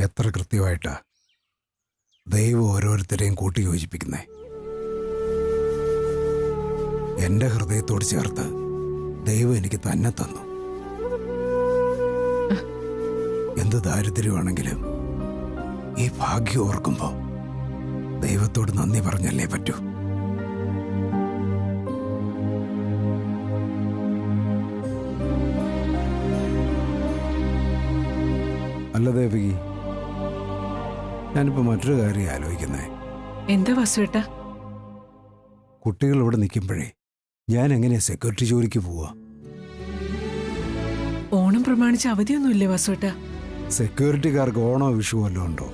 എത്ര കൃത്യമായിട്ടാ ദൈവം ഓരോരുത്തരെയും കൂട്ടി യോജിപ്പിക്കുന്നേ. എന്റെ ഹൃദയത്തോട് ചേർത്ത് ദൈവം എനിക്ക് തന്നെ തന്നു. എന്ത് ദാരിദ്ര്യമാണെങ്കിലും ഈ ഭാഗ്യം ഓർക്കുമ്പോ ദൈവത്തോട് നന്ദി പറഞ്ഞല്ലേ പറ്റൂ. അല്ല ദേവകി, ഞാനിപ്പോ മറ്റൊരു കാര്യം ആലോചിക്കുന്നേ. എന്താ വാസുവേട്ടാ? കുട്ടികൾ ഇവിടെ നിൽക്കുമ്പോഴേ ഞാൻ എങ്ങനെയാ സെക്യൂരിറ്റി ജോലിക്ക് പോവാ? ഓണം പ്രമാണിച്ച് അവധിയൊന്നുമില്ലേ വാസുവേട്ടാ? സെക്യൂരിറ്റിക്കാർക്ക് ഓണോ വിഷു വല്ലതും ഉണ്ടോ?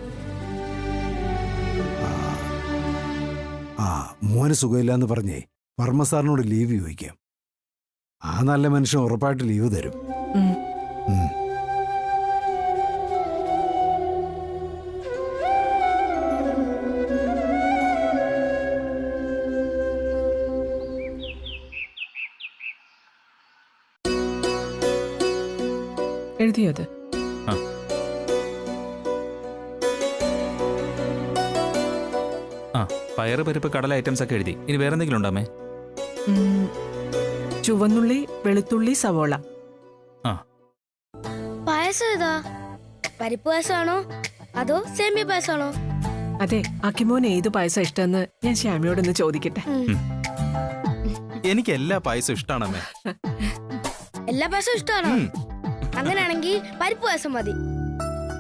മോന് സുഖമില്ലാന്ന് പറഞ്ഞേ വർമ്മ സാറിനോട് ലീവ് ചോദിക്കാം. ആ നല്ല മനുഷ്യൻ ഉറപ്പായിട്ട് ലീവ് തരും. എഴുതിയത് പയറ്, പരിപ്പ്, കടല ഐറ്റംസ് ഒക്കെ എഴുതി. ഇനി വേറെ എന്തെങ്കിലും ഉണ്ടോ അമ്മേ? ചുവന്നുള്ളി, വെളുത്തുള്ളി, സവോള. പായസം ഏതാ? പരിപ്പ് പായസമാണോ അതോ സേമിയ പായസമാണോ? അതെ, അക്കിമോൻ ഏത് പായസം ഇഷ്ടമെന്ന് ഞാൻ ശ്യാമിയോടൊന്ന് ചോദിക്കട്ടെ. എനിക്ക് എല്ലാ പായസവും ഇഷ്ടമാണ് അമ്മേ. എല്ലാ പായസവും ഇഷ്ടമാണോ? അങ്ങനെയാണെങ്കിൽ പരിപ്പ് പായസം മതി.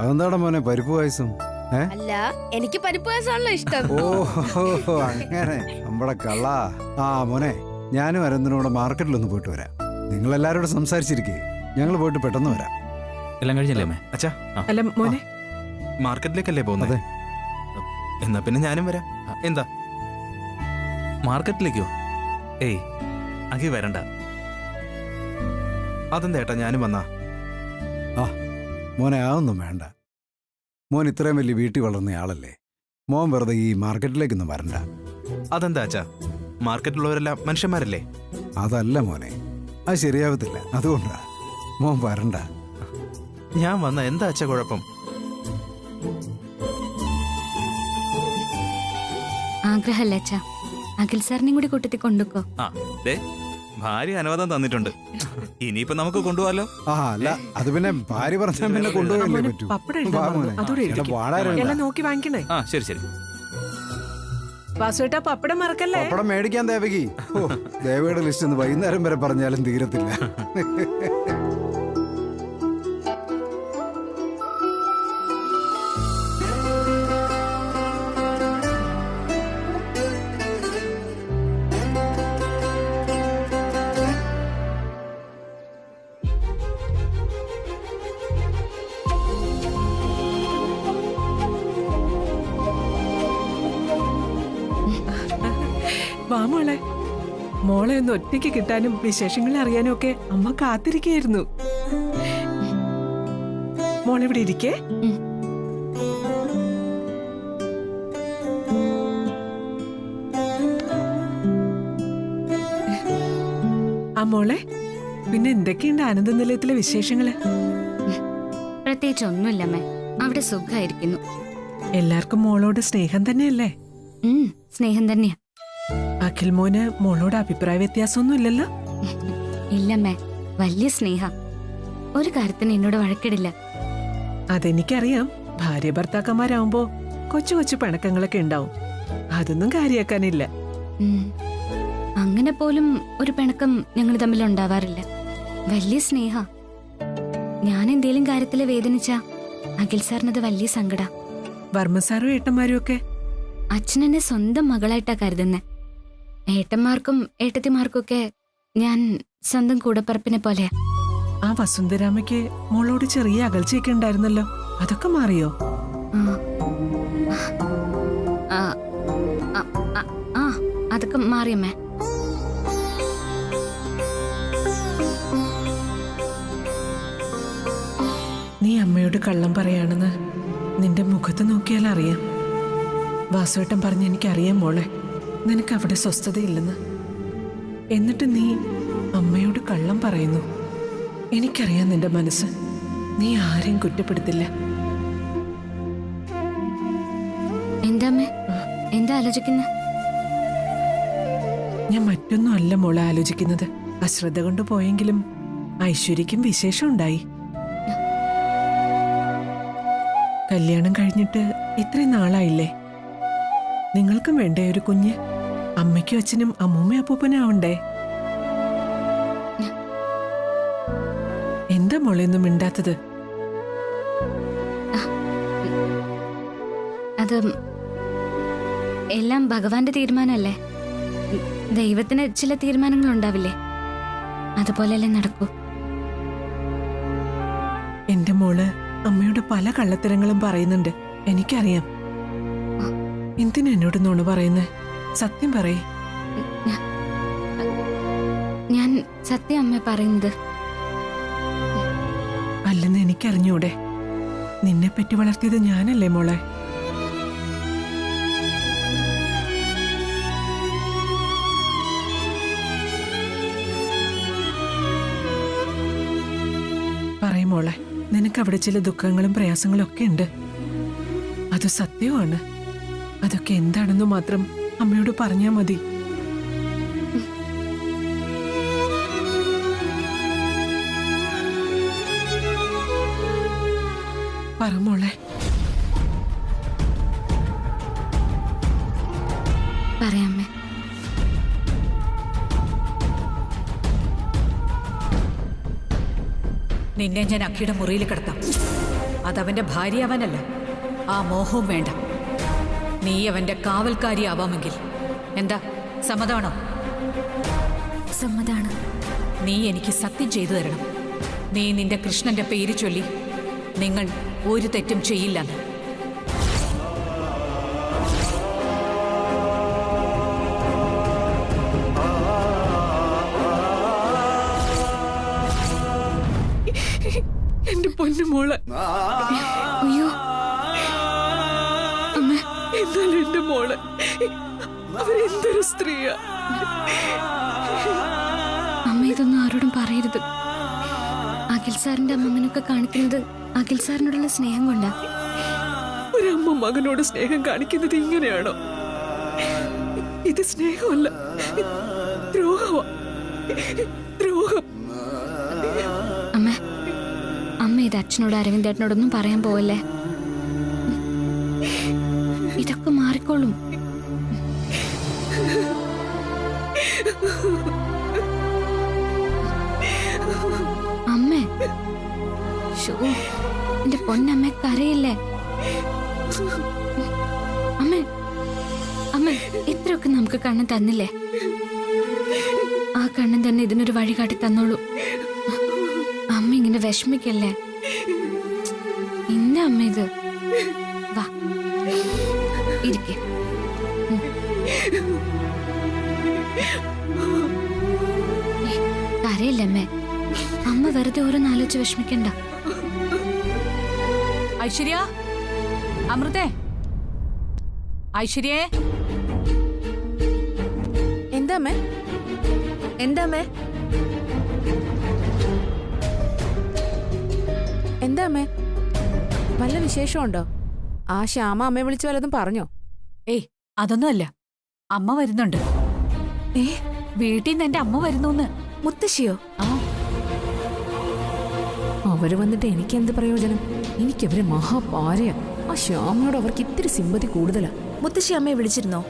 അതെന്താടാ മോനെ പരിപ്പ് പായസം? അല്ല, എനിക്ക് പരിപ്പ് പായസമാണല്ലോ ഇഷ്ടം. ഓ അങ്ങനെ നമ്മടെ കള്ള. മോനെ, ഞാനും അരന്തനോടെ മാർക്കറ്റിലൊന്ന് പോയിട്ട് വരാം. നിങ്ങൾ എല്ലാരോടും സംസാരിച്ചിരിക്കേ, ഞങ്ങൾ പോയിട്ട് പെട്ടെന്ന് വരാം. എല്ലാം കഴിഞ്ഞല്ലേ അമ്മേ? അച്ഛാ, അല്ല മോനെ, മാർക്കറ്റിലേക്കല്ലേ പോകുന്നത്? എന്നാ പിന്നെ ഞാനും വരാം. എന്താ മാർക്കറ്റിലേക്കോ? ഏയ് അകി വരണ്ട. അതെന്താ ഏട്ടാ ഞാനും വന്നാ? മോനെ അതൊന്നും വേണ്ട. മോൻ ഇത്രയും വലിയ വീട്ടിൽ വളർന്ന ആളല്ലേ. മോൻ വെറുതെ ഈ മാർക്കറ്റിലേക്കൊന്നും വരണ്ട. അതെന്താ അച്ഛാ? മാർക്കറ്റിലുള്ളവരെല്ലാം മനുഷ്യന്മാരല്ലേ? അതല്ല മോനെ, അത് ശരിയാവത്തില്ല. അതുകൊണ്ടാ മോൻ വരണ്ട. ഞാൻ വന്ന എന്താ അച്ഛാ കുഴപ്പം? ആഗ്രഹമല്ല അച്ഛാ, അഖിൽ സാറിനെയും കൂടി കൂട്ടത്തിൽ കൊണ്ടുക്കോ. ഭാര്യ അനുവാദം തന്നിട്ടുണ്ട്. ഇനിയിപ്പോ നമുക്ക് കൊണ്ടുപോകാലോ. അല്ല, അത് പിന്നെ ഭാര്യ പറഞ്ഞാൽ പിന്നെ കൊണ്ടുപോയല്ലേ പറ്റൂ. നോക്കി വാങ്ങിക്കണേ. ശരി ശരി. വാസുവേട്ടാ, പപ്പടം മറക്കല്ലേ. പപ്പടം മേടിക്കാൻ ദേവകി. ദേവയുടെ ലിസ്റ്റ് ഒന്ന് വൈകുന്നേരം വരെ പറഞ്ഞാലും തീരത്തില്ല. വാ മോളെ. മോളെ ഒന്ന് ഒറ്റയ്ക്ക് കിട്ടാനും വിശേഷങ്ങൾ അറിയാനും ഒക്കെ അമ്മ കാത്തിരിക്കുകയായിരുന്നു. മോളെവിടെ ഇരിക്കേ. മോളെ, പിന്നെ എന്തൊക്കെയുണ്ട് ആനന്ദ നിലയത്തിലെ വിശേഷങ്ങള്? പ്രത്യേകിച്ച് ഒന്നുമില്ലമ്മേ, അവിടെ സുഖമായിരിക്കുന്നു. എല്ലാവർക്കും മോളോട് സ്നേഹം തന്നെയല്ലേ? സ്നേഹം തന്നെയാ. അഖിൽ മോന് മോളോട് അഭിപ്രായ വ്യത്യാസമൊന്നും ഇല്ലല്ലോ? ഇല്ലമ്മേ, വലിയ സ്നേഹ. ഒരു കാര്യത്തിന് എന്നോട് വഴക്കിടില്ല. അതെനിക്കറിയാം. ഭാര്യ ഭർത്താക്കന്മാരാവുമ്പോ കൊച്ചു കൊച്ചു പിണക്കങ്ങളൊക്കെ ഉണ്ടാവും. അതൊന്നും കാര്യാക്കാനില്ല. അങ്ങനെ പോലും ഒരു പിണക്കം ഞങ്ങൾ തമ്മിൽ ഉണ്ടാവാറില്ല. വലിയ സ്നേഹ. ഞാൻ എന്തേലും കാര്യത്തില് വേദനിച്ച അഖിൽ സാറിനത് വലിയ സങ്കട. വർമ്മ സാറും ഏട്ടന്മാരും ഒക്കെ അച്ഛനെന്നെ സ്വന്തം മകളായിട്ടാ കരുതുന്നേ. ഏട്ടന്മാർക്കും ഏട്ടത്തിമാർക്കും ഒക്കെ ഞാൻ സ്വന്തം കൂടപ്പറപ്പിനെ പോലെയാ. ആ വസുന്ധരാമയ്ക്ക് മോളോട് ചെറിയ അകൽച്ചയൊക്കെ ഉണ്ടായിരുന്നല്ലോ, അതൊക്കെ മാറിയോ? അതൊക്കെ മാറിയമ്മേ. നീ അമ്മയോട് കള്ളം പറയാണെന്ന് നിന്റെ മുഖത്ത് നോക്കിയാൽ അറിയാം. വാസുവേട്ടൻ പറഞ്ഞ് എനിക്കറിയാം മോളെ, നിനക്ക് അവിടെ സ്വസ്ഥതയില്ലെന്ന്. എന്നിട്ട് നീ അമ്മയോട് കള്ളം പറയുന്നു. എനിക്കറിയാം നിന്റെ മനസ്സ്. നീ ആരെയും കുറ്റപ്പെടുത്തില്ല. എന്താ അമ്മേ എന്താ ആലോചിക്കുന്ന? ഞാൻ മറ്റൊന്നും അല്ല മോളെ ആലോചിക്കുന്നത്. അശ്രദ്ധ കൊണ്ട് പോയെങ്കിലും ഐശ്വര്യക്കും വിശേഷം ഉണ്ടായി. കല്യാണം കഴിഞ്ഞിട്ട് ഇത്രയും നാളായില്ലേ? നിങ്ങൾക്കും വേണ്ടേ ഒരു കുഞ്ഞ്? അമ്മയ്ക്കും അച്ഛനും അമ്മൂമ്മയും അപ്പൂപ്പനും ആവണ്ടേ? എന്താ മോളെ ഒന്നും മിണ്ടാത്തത്? അത് എല്ലാം ഭഗവാന്റെ തീരുമാനമല്ലേ. ദൈവത്തിന് ചില തീരുമാനങ്ങൾ ഉണ്ടാവില്ലേ, അതുപോലെയല്ലേ നടക്കൂ. എന്റെ മോള് അമ്മയുടെ പല കള്ളത്തരങ്ങളും പറയുന്നുണ്ട്, എനിക്കറിയാം. എന്തിനാ എന്നോട് നുണ പറയുന്നേ? സത്യം പറയേ. ഞാൻ സത്യം അമ്മ പറയുന്നത്. അല്ലെന്ന് എനിക്കറിഞ്ഞൂടെ? നിന്നെ പറ്റി വളർത്തിയത് ഞാനല്ലേ മോളെ? പറയും മോളെ, നിനക്ക് അവിടെ ചില ദുഃഖങ്ങളും പ്രയാസങ്ങളും ഒക്കെ ഉണ്ട്. അത് സത്യമാണ്. അതൊക്കെ എന്താണെന്ന് മാത്രം അമ്മയോട് പറഞ്ഞാ മതി. പറ മോളെ. പറയാമേ. നിന്നെ ഞാൻ അക്കിയുടെ മുറിയിൽ കിടത്താം. അതവന്റെ ഭാര്യയാവാനല്ല, ആ മോഹവും വേണ്ട. നീ അവന്റെ കാവൽക്കാരിയാവാമെങ്കിൽ എന്താ, സമ്മതമാണോ? സമ്മതാണ്. നീ എനിക്ക് സത്യം ചെയ്തു തരണം. നീ നിന്റെ കൃഷ്ണന്റെ പേര് ചൊല്ലി നിങ്ങൾ ഒരു തെറ്റും ചെയ്യില്ലെന്ന്. എന്റെ പൊന്നു മോളെ. അയ്യോ അമ്മ. എന്നാലും എന്റെ മോളെ, അവരെന്തൊരു സ്ത്രീയാ. അമ്മ ഇതൊന്നും ആരോടും പറയരുത്. അഖിൽ സാറിന്റെ അമ്മ അങ്ങനെയൊക്കെ കാണിക്കുന്നത് അഖിൽ സാറിനോടുള്ള സ്നേഹം കൊണ്ടാ. ഒരമ്മ മകനോട് സ്നേഹം കാണിക്കുന്നത് ഇങ്ങനെയാണോ? ഇത് സ്നേഹമല്ല, ദ്രോഹമാ. ദ്രോഹം. അമ്മ അമ്മ ഇത് അച്ഛനോട് അരവിന്ദേട്ടനോടൊന്നും പറയാൻ പോവല്ലേ. ഇതൊക്കെ മാറിക്കോളും. അമ്മേ, എന്റെ പൊന്നമ്മ കരയില്ലേ. അമ്മ അമ്മ ഇത്രയൊക്കെ നമുക്ക് കണ്ണൻ തന്നില്ലേ? ആ കണ്ണൻ തന്നെ ഇതിനൊരു വഴി കാട്ടി തന്നോളൂ. അമ്മ ഇങ്ങനെ വിഷമിക്കല്ലേ. എന്താ അമ്മ ഇത്? വാ ഇരിക്കേ. കരയില്ലമ്മേ. അമ്മ വെറുതെ ഓരോന്നാലോചിച്ച് വിഷമിക്കണ്ട. ഐശ്വര്യ, അമൃതേ, ഐശ്വര്യേ. എന്താമ്മേ? എന്താമ്മേ? എന്താമ്മേ? വല്ല വിശേഷമുണ്ടോ? ആ ശ്യാമ അമ്മയെ വിളിച്ചു വല്ലതും പറഞ്ഞോ? ഏയ് അതൊന്നുമല്ല, അമ്മ വരുന്നുണ്ട്. വീട്ടിൽ നിന്ന് എന്റെ അമ്മ വരുന്നു. മുത്തശ്ശിയോ? ആ, അവര് വന്നിട്ട് എനിക്ക് എന്ത് പ്രയോജനം? എനിക്കവര് മഹാപാരയാ. ആ ശ്യാമയോട് അവർക്ക് ഇത്തിരി സിമ്പതി കൂടുതലാ. മുത്തശ്ശി അമ്മയെ വിളിച്ചിരുന്നോ?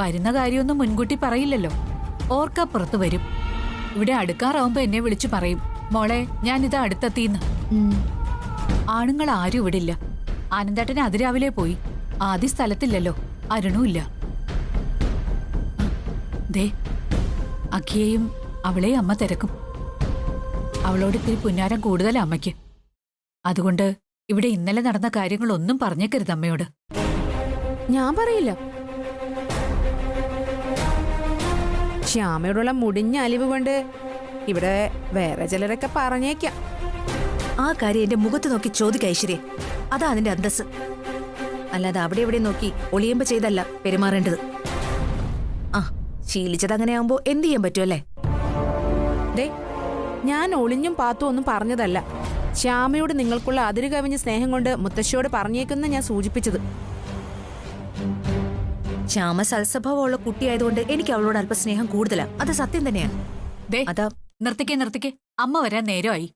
വരുന്ന കാര്യമൊന്നും മുൻകൂട്ടി പറയില്ലല്ലോ. ഓർക്കപ്പുറത്ത് വരും. ഇവിടെ അടുക്കാറാവുമ്പോ എന്നെ വിളിച്ചു പറയും, മോളെ ഞാനിതാ അടുത്തെത്തിന്ന്. ആണുങ്ങൾ ആരും ഇവിടെ ഇല്ല. ആനന്ദേട്ടന് അതിരാവിലെ പോയി. ആദ്യ സ്ഥലത്തില്ലല്ലോ, അരുണുമില്ല. ദേ അഖിയെയും അവളെയും അമ്മ തിരക്കും. അവളോട് ഇത്തിരി പുന്നാരം കൂടുതലാ അമ്മയ്ക്ക്. അതുകൊണ്ട് ഇവിടെ ഇന്നലെ നടന്ന കാര്യങ്ങളൊന്നും പറഞ്ഞേക്കരുത് അമ്മയോട്. ഞാൻ പറയില്ല. ശ്യാമയോടുള്ള മുടിഞ്ഞ അലിവ് കൊണ്ട് ഇവിടെ വേറെ ചിലരൊക്കെ പറഞ്ഞേക്കാം. ആ കാര്യം എന്റെ മുഖത്ത് നോക്കി ചോദിക്ക ഐശ്വര്യ. അതാ അതിന്റെ അന്തസ്. അല്ലാതെ അവിടെ എവിടെ നോക്കി ഒളിയുമ്പോ ചെയ്തല്ല പെരുമാറേണ്ടത്. ആ ശീലിച്ചത് അങ്ങനെ ആവുമ്പോ എന്ത് ചെയ്യാൻ പറ്റുമല്ലേ? ദേ, ഞാൻ ഒളിഞ്ഞും പാത്തും ഒന്നും പറഞ്ഞതല്ല. ശ്യാമയോട് നിങ്ങൾക്കുള്ള അതിര് കവിഞ്ഞ സ്നേഹം കൊണ്ട് മുത്തശ്ശിയോട് പറഞ്ഞേക്കുന്ന ഞാൻ സൂചിപ്പിച്ചത്. ശ്യാമ സൽസ്വഭാവമുള്ള കുട്ടിയായതുകൊണ്ട് എനിക്ക് അവളോട് അല്പ സ്നേഹം കൂടുതലാ. അത് സത്യം തന്നെയാ. ദേ അതാ നിർത്തിക്കേ അമ്മ വരാൻ നേരമായി.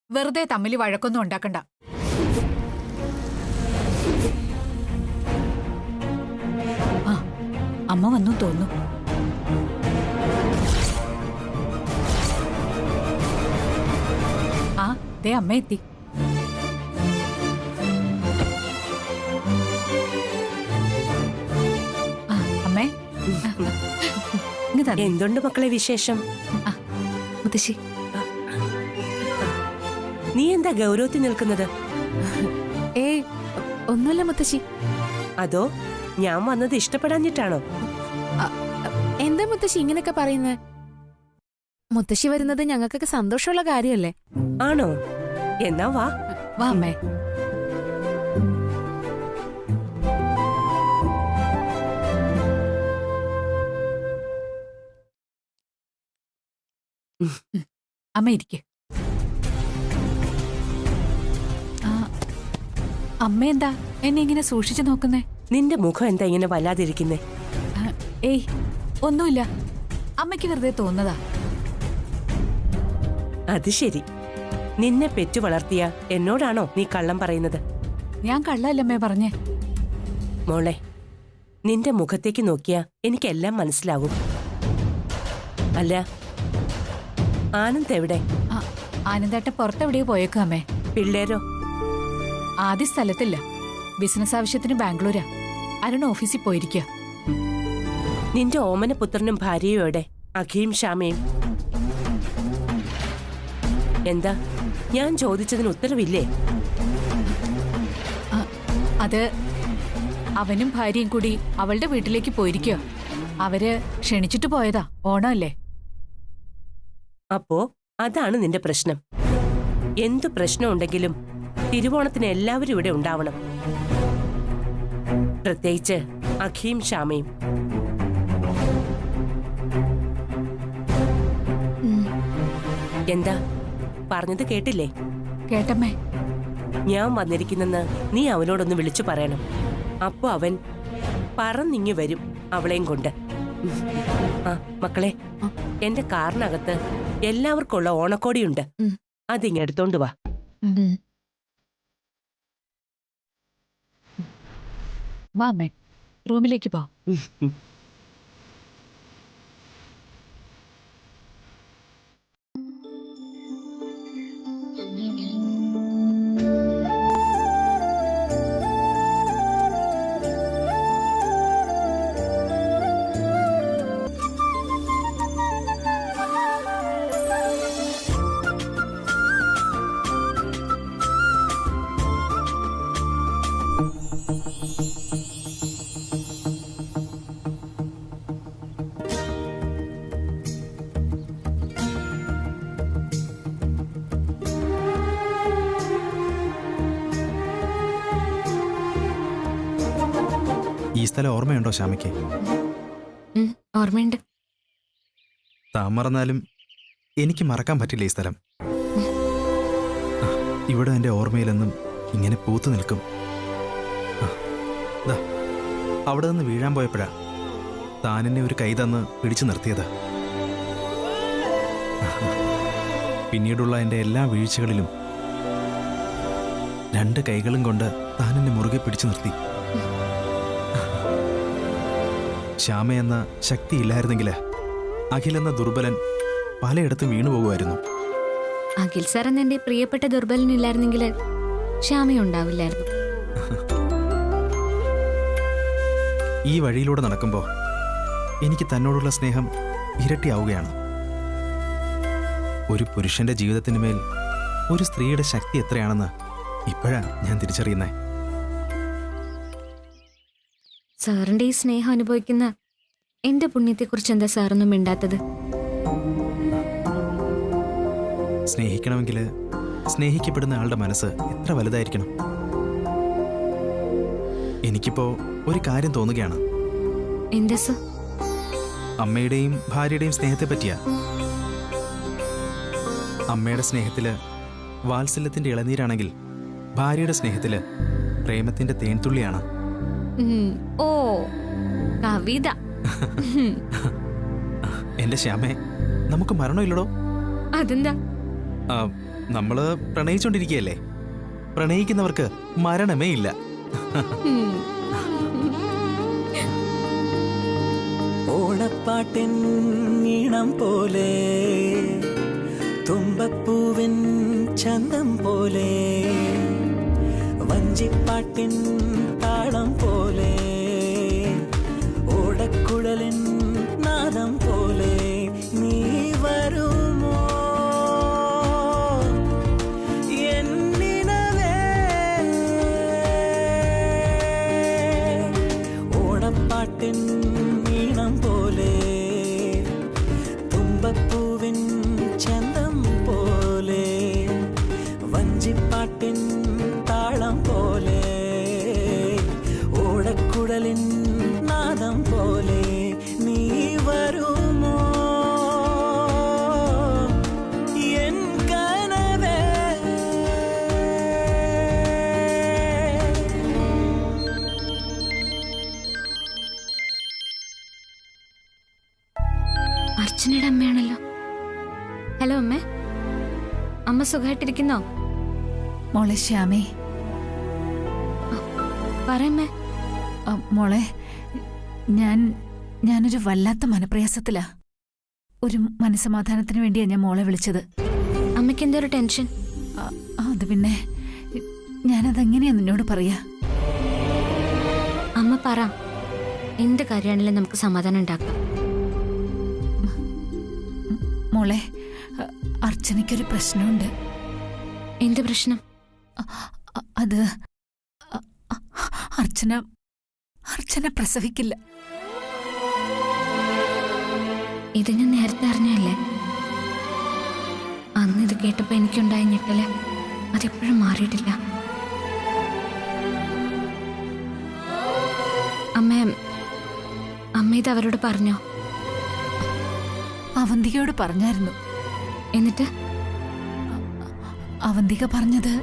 വെറുതെ തമ്മിൽ വഴക്കൊന്നും ഉണ്ടാക്കണ്ട. ആ അമ്മ വന്നു തോന്നുന്നു. ആ ദേ അമ്മ എത്തി. ആ അമ്മേ എന്തുണ്ട് മക്കളെ വിശേഷം? മുത്തശ്ശി, നീ എന്താ ഗൗരവത്തിൽ നിൽക്കുന്നത്? ഏയ് ഒന്നുമില്ല മുത്തശ്ശി. അതോ ഞാൻ വന്നത് ഇഷ്ടപ്പെടാഞ്ഞിട്ടാണോ? എന്താ മുത്തശ്ശി ഇങ്ങനെയൊക്കെ പറയുന്നത്? മുത്തശ്ശി വരുന്നത് ഞങ്ങൾക്കൊക്കെ സന്തോഷമുള്ള കാര്യമല്ലേ? ആണോ? എന്നാ വാ. വാ അമ്മേ. അമ്മ ഇരിക്കെ. അമ്മ എന്താ എന്നെ ഇങ്ങനെ സൂക്ഷിച്ചു നോക്കുന്നേ? നിന്റെ മുഖം എന്താ ഇങ്ങനെ വല്ലാതിരിക്കുന്നേ? ഏയ് ഒന്നുമില്ല, അമ്മയ്ക്ക് വെറുതെ തോന്നതാ. അത് ശരി. നിന്നെ പെറ്റു വളർത്തിയ എന്നോടാണോ നീ കള്ളം പറയുന്നത്? ഞാൻ കള്ളല്ലമ്മേ പറഞ്ഞേ. മോളെ, നിന്റെ മുഖത്തേക്ക് നോക്കിയാ എനിക്കെല്ലാം മനസ്സിലാകും. അല്ല, ആനന്ദ് എവിടെ? ആനന്ദേട്ടൻ പുറത്തെവിടെയോ പോയേക്കും അമ്മേ. പിള്ളേരോ? ആദ്യ സ്ഥലത്തില്ല, ബിസിനസ് ആവശ്യത്തിന് ബാംഗ്ലൂരാ. അരുൺ ഓഫീസിൽ പോയിരിക്കുക. നിന്റെ ഓമന പുത്രനും ഭാര്യയും എവിടെ? അഖിയും ശ്യാമയും? എന്താ ഞാൻ ചോദിച്ചതിന് ഉത്തരവില്ലേ? അത് അവനും ഭാര്യയും കൂടി അവളുടെ വീട്ടിലേക്ക് പോയിരിക്കുക. അവര് ക്ഷണിച്ചിട്ട് പോയതാ, ഓണമല്ലേ. അപ്പോ അതാണ് നിന്റെ പ്രശ്നം. എന്തു പ്രശ്നമുണ്ടെങ്കിലും തിരുവോണത്തിന് എല്ലാവരും ഇവിടെ ഉണ്ടാവണം. പ്രത്യേകിച്ച് അഖിയും ശ്യാമയും. എന്താ പറഞ്ഞത് കേട്ടില്ലേ? കേട്ടമ്മേ. ഞാൻ വന്നിരിക്കുന്നെന്ന് നീ അവനോടൊന്ന് വിളിച്ചു പറയണം. അപ്പൊ അവൻ പറന്നിങ്ങി വരും അവളെയും കൊണ്ട്. ആ മക്കളെ, എന്റെ കാറിനകത്ത് എല്ലാവർക്കുള്ള ഓണക്കോടിയുണ്ട്. അതിങ്ങെടുത്തോണ്ട് വാ. വാ അമ്മേ, റൂമിലേക്ക് പോ. ഈ സ്ഥലം ഓർമ്മയുണ്ടോ ശ്യാമയ്ക്ക്? ഓർമ്മയുണ്ട്. താൻ മറന്നാലും എനിക്ക് മറക്കാൻ പറ്റില്ല ഈ സ്ഥലം. ഇവിടെ എൻ്റെ ഓർമ്മയിലെന്നും ഇങ്ങനെ പൂത്തു നിൽക്കും. അവിടെ നിന്ന് വീഴാൻ പോയപ്പോഴാ താൻ എന്നെ ഒരു കൈ തന്ന് പിടിച്ചു നിർത്തിയതാ. പിന്നീടുള്ള എൻ്റെ എല്ലാ വീഴ്ചകളിലും രണ്ട് കൈകളും കൊണ്ട് താൻ എന്നെ മുറുകെ പിടിച്ചു നിർത്തി. ശ്യാമ എന്ന ശക്തി ഇല്ലായിരുന്നെങ്കിൽ അഖിൽ എന്ന ദുർബലൻ പലയിടത്തും വീണുപോകുമായിരുന്നു. അഖിൽ സാർ എന്ന എന്റെ പ്രിയപ്പെട്ട ദുർബലനില്ലായിരുന്നെങ്കിൽ ശ്യാമയുണ്ടാവില്ലായിരുന്നു. ഈ വഴിയിലൂടെ നടക്കുമ്പോൾ എനിക്ക് തന്നോടുള്ള സ്നേഹം ഇരട്ടിയാവുകയാണ്. ഒരു പുരുഷന്റെ ജീവിതത്തിന് മേൽ ഒരു സ്ത്രീയുടെ ശക്തി എത്രയാണെന്ന് ഇപ്പോഴാണ് ഞാൻ തിരിച്ചറിയുന്നത്. സാറിന്റെ ഈ സ്നേഹം അനുഭവിക്കുന്ന എന്റെ പുണ്യത്തെക്കുറിച്ച് എന്താ സാറൊന്നും മിണ്ടാത്തത്? സ്നേഹിക്കണമെങ്കിൽ സ്നേഹിക്കപ്പെടുന്ന ആളുടെ മനസ്സ് എത്ര വലുതായിരിക്കണം. എനിക്കിപ്പോ ഒരു കാര്യം തോന്നുകയാണ്. എന്താ സർ? അമ്മയുടെയും ഭാര്യയുടെയും സ്നേഹത്തെ പറ്റിയാ. അമ്മയുടെ സ്നേഹത്തില് വാത്സല്യത്തിന്റെ ഇളനീരാണെങ്കിൽ ഭാര്യയുടെ സ്നേഹത്തില് പ്രേമത്തിന്റെ തേൻതുള്ളിയാണ്. ഓ കവിത. എന്റെ ശ്യാമേ, നമുക്ക് മരണമില്ലടോ. അതെന്താ? നമ്മള് പ്രണയിച്ചോണ്ടിരിക്കുകയല്ലേ. പ്രണയിക്കുന്നവർക്ക് മരണമേ ഇല്ല. ഓണപ്പാട്ടിൻ ഈണം പോലെ, തുമ്പപ്പൂവിൻ ചന്തം പോലെ, വഞ്ചിപ്പാട്ടിൻ താളം പോലെ, ഓടക്കുഴലിൻ നാദം പോലെ നീ വരുമോ എന്നിനവേ. ഓണപ്പാട്ടിൻ ഈണം പോലെ, തുമ്പപ്പൂവിൻ ചന്തം പോലെ, വഞ്ചിപ്പാട്ടിൻ താളം പോലെ, ഓടക്കുഴലിൻ നാദം പോലെ നീ വരുമോ എൻ കനവേ. അർച്ചനയുടെ അമ്മയാണല്ലോ. ഹലോ അമ്മേ, അമ്മ സുഖമായിട്ടിരിക്കുന്നോ? മോളെ ശ്യാമേ, പറയമ്മേ. മോളെ, ഞാനൊരു വല്ലാത്ത മനപ്രയാസത്തിലാ. ഒരു മനസ്സമാധാനത്തിന് വേണ്ടിയാ ഞാൻ മോളെ വിളിച്ചത്. അമ്മയ്ക്ക് എന്തോ ഒരു ടെൻഷൻ? അത് പിന്നെ ഞാനതെങ്ങനെയാ നിന്നോട് പറയാ? അമ്മ പറ, എന്ത് കാര്യമാണെങ്കിലും നമുക്ക് സമാധാനം ഉണ്ടാക്കാം. മോളെ, അർച്ചനയ്ക്കൊരു പ്രശ്നമുണ്ട്. എന്ത് പ്രശ്നം? അത് അർച്ചന പ്രസവിക്കില്ല. ഇത് ഞാൻ നേരത്തെ അറിഞ്ഞല്ലേ. അന്ന് ഇത് കേട്ടപ്പോ എനിക്കുണ്ടായ ഞെട്ടല് അതെപ്പോഴും മാറിയിട്ടില്ല. അമ്മ ഇത് അവരോട് പറഞ്ഞോ? അവന്തികയോട് പറഞ്ഞായിരുന്നു. എന്നിട്ട് അവന്തിക പറഞ്ഞത്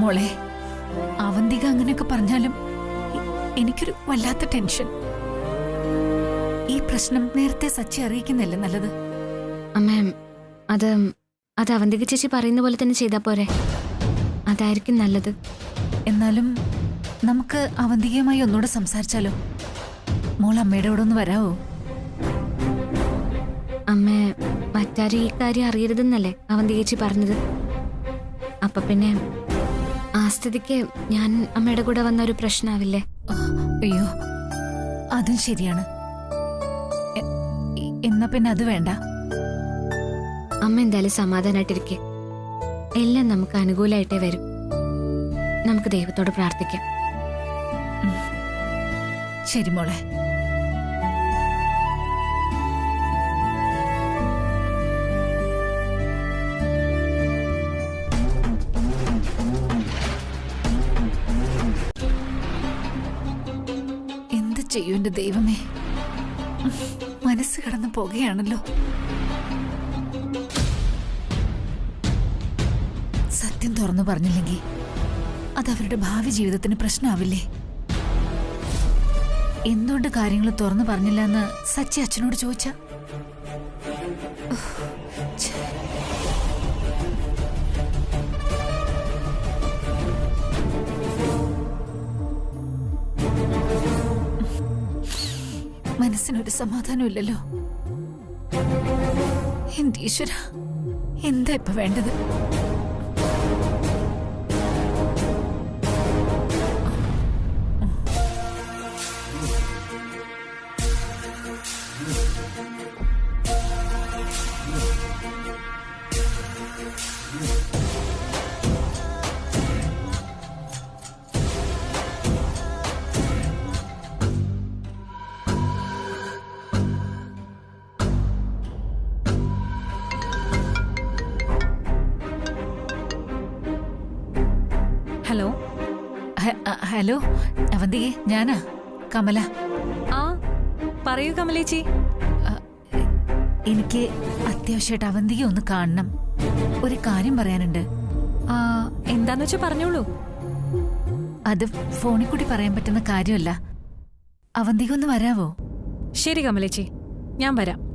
മോളെ, അവന്തിക അങ്ങനെയൊക്കെ പറഞ്ഞാലും എനിക്കൊരു വല്ലാത്ത ടെൻഷൻ. ഈ പ്രശ്നം നേരത്തെ സച്ചി അറിയിക്കുന്നില്ല നല്ലത്. അമ്മ, അത് അവന്തിക ചേച്ചി പറയുന്ന പോലെ തന്നെ ചെയ്താ പോരെ? അതായിരിക്കും നല്ലത്. എന്നാലും നമുക്ക് അവന്തികയുമായി ഒന്നുകൂടെ സംസാരിച്ചാലോ? മോൾ അമ്മയുടെ കൂടെ ഒന്ന് വരാവോ? അമ്മ, മറ്റാരും ഈ കാര്യം അറിയരുതെന്നല്ലേ അവന്തിക ചേച്ചി പറഞ്ഞത്. അപ്പൊ പിന്നെ ആ സ്ഥിതിക്ക് ഞാൻ അമ്മയുടെ കൂടെ വന്ന ഒരു പ്രശ്നമാവില്ലേ? അയ്യോ, അതും ശരിയാണ്. എന്നാ പിന്നെ അത് വേണ്ട. അമ്മ എന്തായാലും സമാധാനായിട്ടിരിക്കെ. എല്ലാം നമുക്ക് അനുകൂലമായിട്ടേ വരും. നമുക്ക് ദൈവത്തോട് പ്രാർത്ഥിക്കാം. ശരി മോളെ. എന്ത് ചെയ്യും എന്റെ ദൈവമേ, മനസ്സ് കടന്നു പോകുകയാണല്ലോ. സത്യം തുറന്നു പറഞ്ഞില്ലെങ്കിൽ അത് അവരുടെ ഭാവി ജീവിതത്തിന് പ്രശ്നമാവില്ലേ? എന്തുകൊണ്ട് കാര്യങ്ങൾ തുറന്നു പറഞ്ഞില്ല എന്ന് സച്ചി അച്ഛനോട് ചോദിച്ച? മനസ്സിനൊരു സമാധാനമില്ലല്ലോ. എന്റെ ഈശ്വര, എന്താ ഇപ്പൊ വേണ്ടത്? ഹലോ ഹലോ അവന്തികെ, ഞാനാ കമല. പറയൂ കമലേച്ചി. എനിക്ക് അത്യാവശ്യമായിട്ട് അവന്തിക ഒന്ന് കാണണം. ഒരു കാര്യം പറയാനുണ്ട്. എന്താന്ന് വെച്ചാ പറഞ്ഞോളൂ. അത് ഫോണിൽ കൂടി പറയാൻ പറ്റുന്ന കാര്യമല്ല. അവന്തിക ഒന്ന് വരാവോ? ശരി കമലേച്ചി, ഞാൻ വരാം.